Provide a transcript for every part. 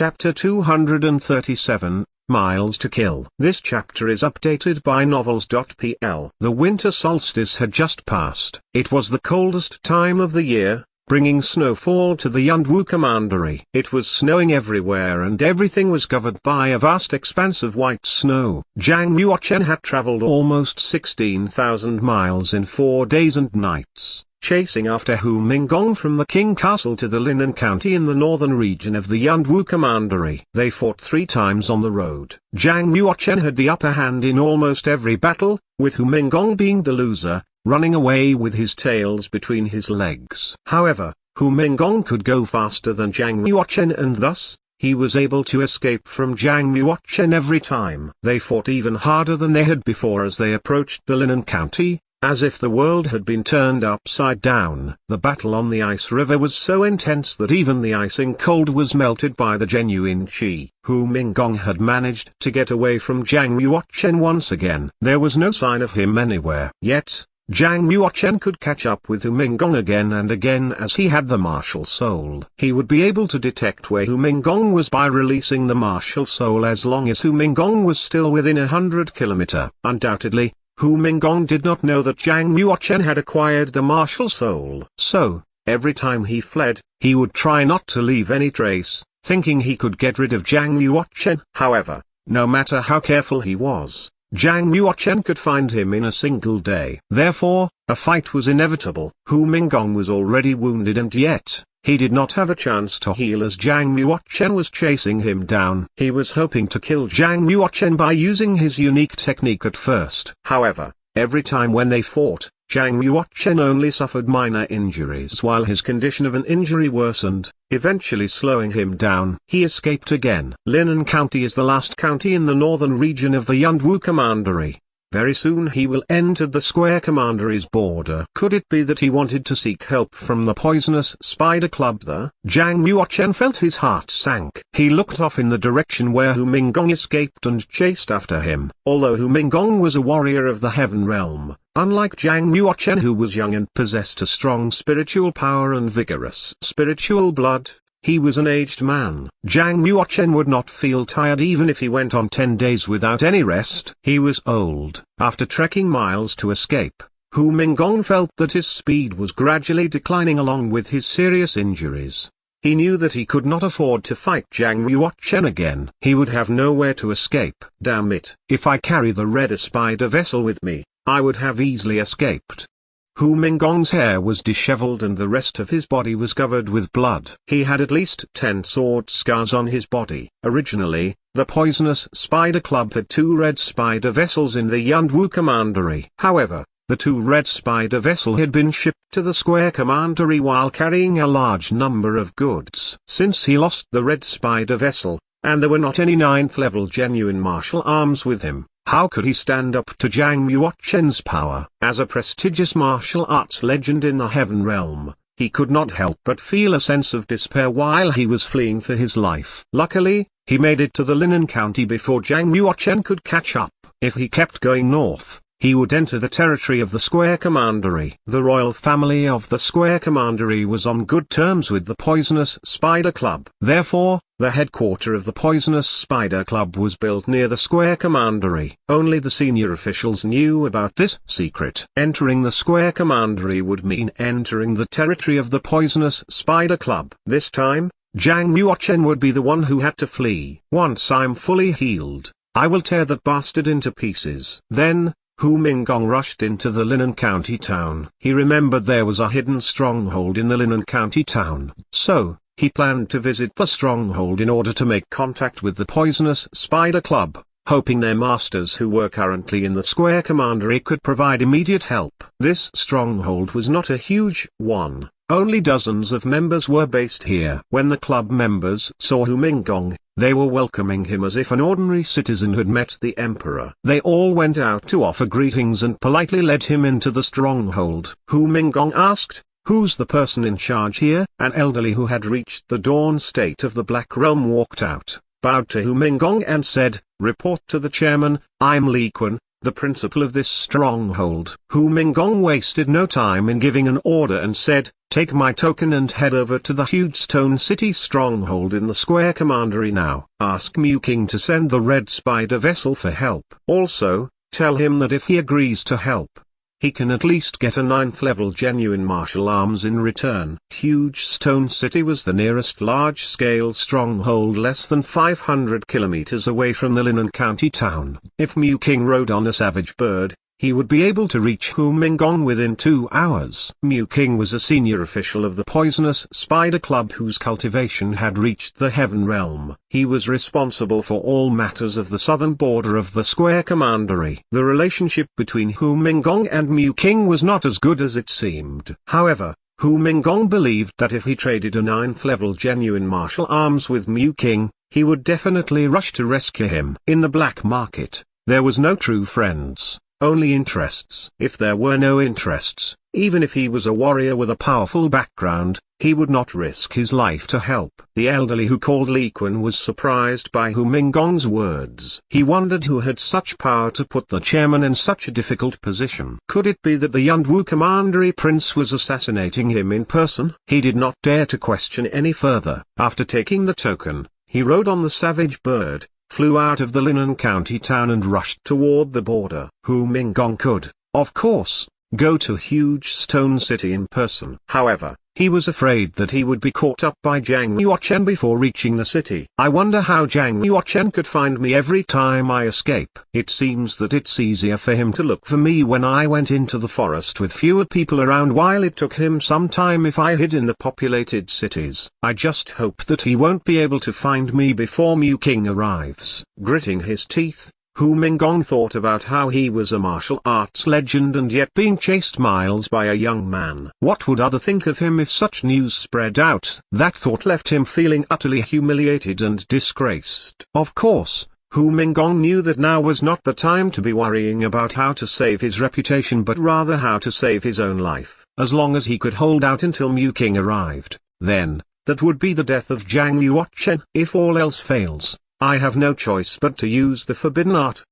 Chapter 237, Miles to Kill. This chapter is updated by Novels.pl. The winter solstice had just passed. It was the coldest time of the year, bringing snowfall to the Yunwu Commandery. It was snowing everywhere and everything was covered by a vast expanse of white snow. Zhang Yuochen had traveled almost 16,000 miles in 4 days and nights, chasing after Hu Minggong from the King Castle to the Linen County in the northern region of the Yunwu Commandery. They fought 3 times on the road. Zhang Yuochen had the upper hand in almost every battle, with Hu Minggong being the loser, running away with his tails between his legs. However, Hu Minggong could go faster than Zhang Yuochen and thus, he was able to escape from Zhang Yuochen every time. They fought even harder than they had before as they approached the Linen County, as if the world had been turned upside down. The battle on the ice river was so intense that even the icing cold was melted by the genuine qi. Hu Minggong had managed to get away from Zhang Yuochen once again. There was no sign of him anywhere. Yet, Zhang Yuochen could catch up with Hu Minggong again and again as he had the martial soul. He would be able to detect where Hu Minggong was by releasing the martial soul as long as Hu Minggong was still within 100 km. Undoubtedly, Hu Minggong did not know that Zhang Yuochen had acquired the martial soul. So, every time he fled, he would try not to leave any trace, thinking he could get rid of Zhang Yuochen. However, no matter how careful he was, Zhang Yuochen could find him in a single day. Therefore, a fight was inevitable. Hu Minggong was already wounded and yet, he did not have a chance to heal as Zhang Yuochen was chasing him down. He was hoping to kill Zhang Yuochen by using his unique technique at first. However, every time when they fought, Zhang Yuochen only suffered minor injuries while his condition of an injury worsened, eventually slowing him down. He escaped again. Linen County is the last county in the northern region of the Yunwu Commandery. Very soon he will enter the Square Commandery's border. Could it be that he wanted to seek help from the poisonous Spider Club there? Zhang Yuochen felt his heart sank. He looked off in the direction where Hu Minggong escaped and chased after him. Although Hu Minggong was a warrior of the Heaven Realm, unlike Zhang Yuochen who was young and possessed a strong spiritual power and vigorous spiritual blood, he was an aged man. Zhang Yuochen would not feel tired even if he went on 10 days without any rest. He was old. After trekking miles to escape, Hu Minggong felt that his speed was gradually declining along with his serious injuries. He knew that he could not afford to fight Zhang Yuochen again. He would have nowhere to escape. Damn it. If I carry the red spider vessel with me, I would have easily escaped. Hu Minggong's hair was disheveled and the rest of his body was covered with blood. He had at least 10 sword scars on his body. Originally, the poisonous Spider Club had 2 red spider vessels in the Yunwu Commandery. However, the 2 red spider vessels had been shipped to the Square Commandery while carrying a large number of goods. Since he lost the red spider vessel, and there were not any 9th level genuine martial arms with him, how could he stand up to Zhang Yuochen's power? As a prestigious martial arts legend in the Heaven Realm, he could not help but feel a sense of despair while he was fleeing for his life. Luckily, he made it to the Linen County before Zhang Yuochen could catch up. If he kept going north, he would enter the territory of the Square Commandery. The royal family of the Square Commandery was on good terms with the poisonous Spider Club. Therefore, the headquarters of the poisonous Spider Club was built near the Square Commandery. Only the senior officials knew about this secret. Entering the Square Commandery would mean entering the territory of the poisonous Spider Club. This time, Zhang Yuochen would be the one who had to flee. Once I'm fully healed, I will tear that bastard into pieces. Then, Hu Minggong rushed into the Linen County town. He remembered there was a hidden stronghold in the Linen County town. So, he planned to visit the stronghold in order to make contact with the poisonous Spider Club, hoping their masters who were currently in the Square Commandery could provide immediate help. This stronghold was not a huge one. Only dozens of members were based here. When the club members saw Hu Minggong, they were welcoming him as if an ordinary citizen had met the emperor. They all went out to offer greetings and politely led him into the stronghold. Hu Minggong asked, "Who's the person in charge here?" An elderly who had reached the dawn state of the Black Realm walked out, bowed to Hu Minggong and said, "Report to the chairman, I'm Li Quan, the principal of this stronghold." Hu Minggong wasted no time in giving an order and said, Take my token and head over to the huge stone city stronghold in the Square Commandery now. Ask Mew King to send the Red Spider vessel for help. Also, tell him that if he agrees to help, he can at least get a 9th level genuine martial arms in return. Huge Stone City was the nearest large-scale stronghold less than 500 kilometers away from the Linen County town. If Mew King rode on a savage bird, he would be able to reach Hu Mingong within 2 hours. Mew King was a senior official of the Poisonous Spider Club whose cultivation had reached the Heaven Realm. He was responsible for all matters of the southern border of the Square Commandery. The relationship between Hu Mingong and Mew King was not as good as it seemed. However, Hu Mingong believed that if he traded a 9th level genuine martial arms with Mew King, he would definitely rush to rescue him. In the black market, there was no true friends, only interests. If there were no interests, even if he was a warrior with a powerful background, he would not risk his life to help. The elderly who called Li Quan was surprised by Hu Mingong's words. He wondered who had such power to put the chairman in such a difficult position. Could it be that the Yunwu Commandery Prince was assassinating him in person? He did not dare to question any further. After taking the token, he rode on the savage bird, flew out of the Linen County town and rushed toward the border. Hu Mingong could, of course, go to Huge Stone City in person. However, he was afraid that he would be caught up by Jiang Yuochen before reaching the city. I wonder how Jiang Yuochen could find me every time I escape. It seems that it's easier for him to look for me when I went into the forest with fewer people around, while it took him some time if I hid in the populated cities. I just hope that he won't be able to find me before Mew King arrives. Gritting his teeth, Hu Mingong thought about how he was a martial arts legend and yet being chased miles by a young man. What would others think of him if such news spread out? That thought left him feeling utterly humiliated and disgraced. Of course, Hu Mingong knew that now was not the time to be worrying about how to save his reputation, but rather how to save his own life. As long as he could hold out until Mew King arrived, then, that would be the death of Jiang Yuochen. If all else fails, I have no choice but to use the forbidden art.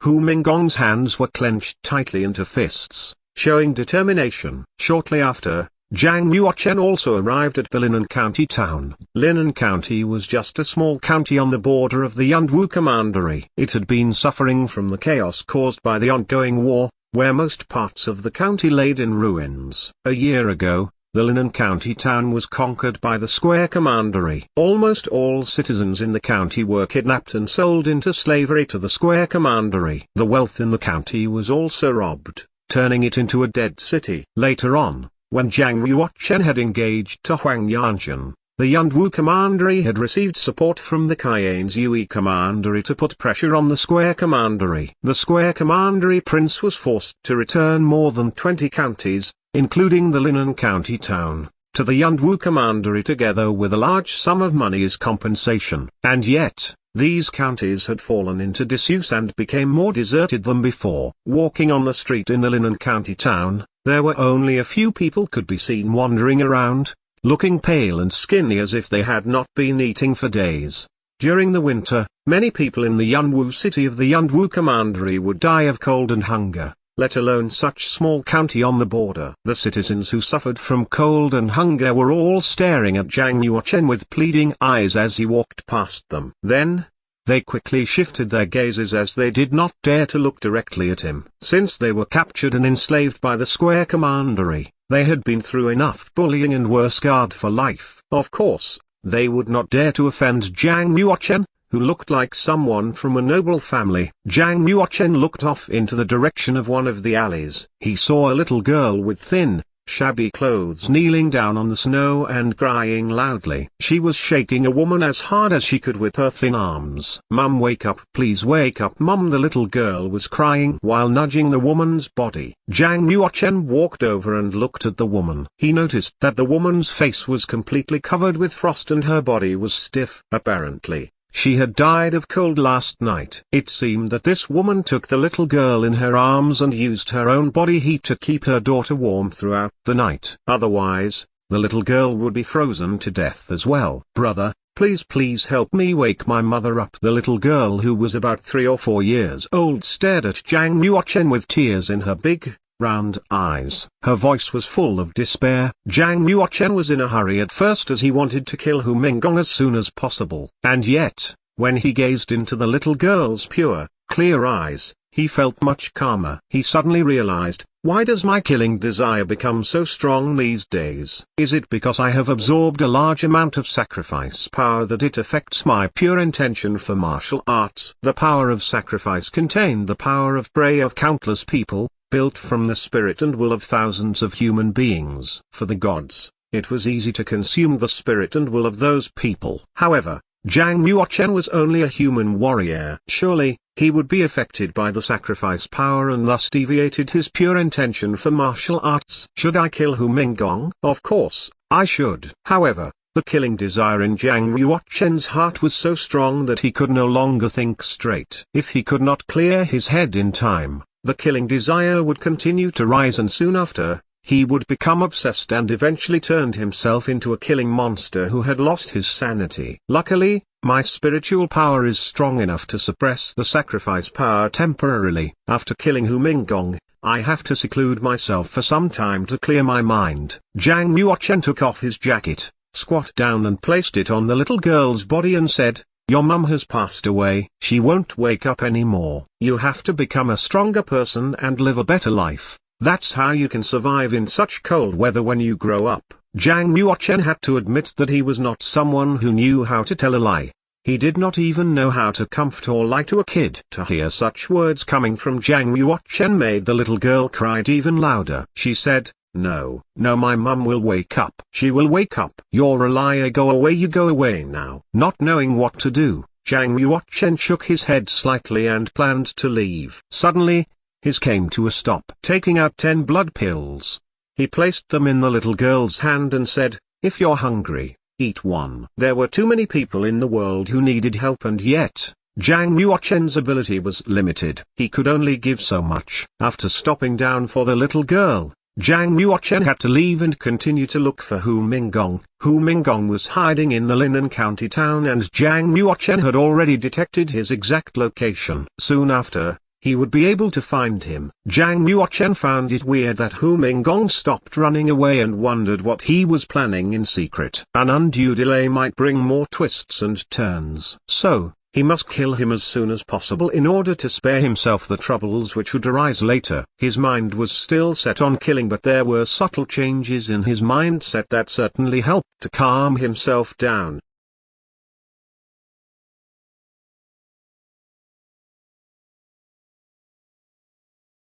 Hu Mingong's hands were clenched tightly into fists, showing determination. Shortly after, Jiang Yuochen also arrived at the Linen County town. Linen County was just a small county on the border of the Yunwu Commandery. It had been suffering from the chaos caused by the ongoing war, where most parts of the county laid in ruins. A year ago, the Linen County town was conquered by the Square Commandery. Almost all citizens in the county were kidnapped and sold into slavery to the Square Commandery. The wealth in the county was also robbed, turning it into a dead city. Later on, when Jiang Yuochen had engaged to Huang Yanchen, the Yunwu Commandery had received support from the Cayenne's Yue Commandery to put pressure on the Square Commandery. The Square Commandery Prince was forced to return more than 20 counties, including the Linen County town, to the Yunwu Commandery together with a large sum of money as compensation. And yet, these counties had fallen into disuse and became more deserted than before. Walking on the street in the Linen County town, there were only a few people could be seen wandering around, looking pale and skinny as if they had not been eating for days. During the winter, many people in the Yunwu city of the Yunwu Commandery would die of cold and hunger, let alone such small county on the border. The citizens who suffered from cold and hunger were all staring at Jiang Yuochen with pleading eyes as he walked past them. Then, they quickly shifted their gazes as they did not dare to look directly at him. Since they were captured and enslaved by the Square Commandery, they had been through enough bullying and were scarred for life. Of course, they would not dare to offend Jiang Yuochen, who looked like someone from a noble family. Jiang Yuochen looked off into the direction of one of the alleys. He saw a little girl with thin, shabby clothes kneeling down on the snow and crying loudly. She was shaking a woman as hard as she could with her thin arms. "Mum, wake up, please wake up, Mum," the little girl was crying while nudging the woman's body. Jiang Yuochen walked over and looked at the woman. He noticed that the woman's face was completely covered with frost and her body was stiff. Apparently, she had died of cold last night. It seemed that this woman took the little girl in her arms and used her own body heat to keep her daughter warm throughout the night. Otherwise, the little girl would be frozen to death as well. "Brother, please help me wake my mother up." The little girl, who was about 3 or 4 years old, stared at Jiang Yuochen with tears in her big, round eyes. Her voice was full of despair. Zhang Yuochen was in a hurry at first as he wanted to kill Hu Minggong as soon as possible. And yet, when he gazed into the little girl's pure, clear eyes, he felt much calmer. He suddenly realized, why does my killing desire become so strong these days? Is it because I have absorbed a large amount of sacrifice power that it affects my pure intention for martial arts? The power of sacrifice contained the power of prey of countless people, built from the spirit and will of thousands of human beings. For the gods, it was easy to consume the spirit and will of those people. However, Zhang Yuochen was only a human warrior. Surely, he would be affected by the sacrifice power and thus deviated his pure intention for martial arts. Should I kill Hu Minggong? Of course, I should. However, the killing desire in Zhang Yuochen's heart was so strong that he could no longer think straight. If he could not clear his head in time, the killing desire would continue to rise, and soon after, he would become obsessed and eventually turned himself into a killing monster who had lost his sanity. Luckily, my spiritual power is strong enough to suppress the sacrifice power temporarily. After killing Hu Minggong, I have to seclude myself for some time to clear my mind. Zhang Yuochen took off his jacket, squat down and placed it on the little girl's body and said, "Your mum has passed away. She won't wake up anymore. You have to become a stronger person and live a better life. That's how you can survive in such cold weather when you grow up." Zhang Yuochen had to admit that he was not someone who knew how to tell a lie. He did not even know how to comfort or lie to a kid. To hear such words coming from Zhang Yuochen made the little girl cry even louder. She said, "No, no, my mum will wake up. She will wake up. You're a liar, go away now." Not knowing what to do, Zhang Yuochen shook his head slightly and planned to leave. Suddenly, his came to a stop. Taking out 10 blood pills, he placed them in the little girl's hand and said, "If you're hungry, eat one." There were too many people in the world who needed help, and yet, Zhang Yuochen's ability was limited. He could only give so much. After stopping down for the little girl, Zhang Yuochen had to leave and continue to look for Hu Minggong. Hu Minggong was hiding in the Linen County town, and Zhang Yuochen had already detected his exact location. Soon after, he would be able to find him. Zhang Yuochen found it weird that Hu Minggong stopped running away and wondered what he was planning in secret. An undue delay might bring more twists and turns. So, he must kill him as soon as possible in order to spare himself the troubles which would arise later. His mind was still set on killing, but there were subtle changes in his mindset that certainly helped to calm himself down.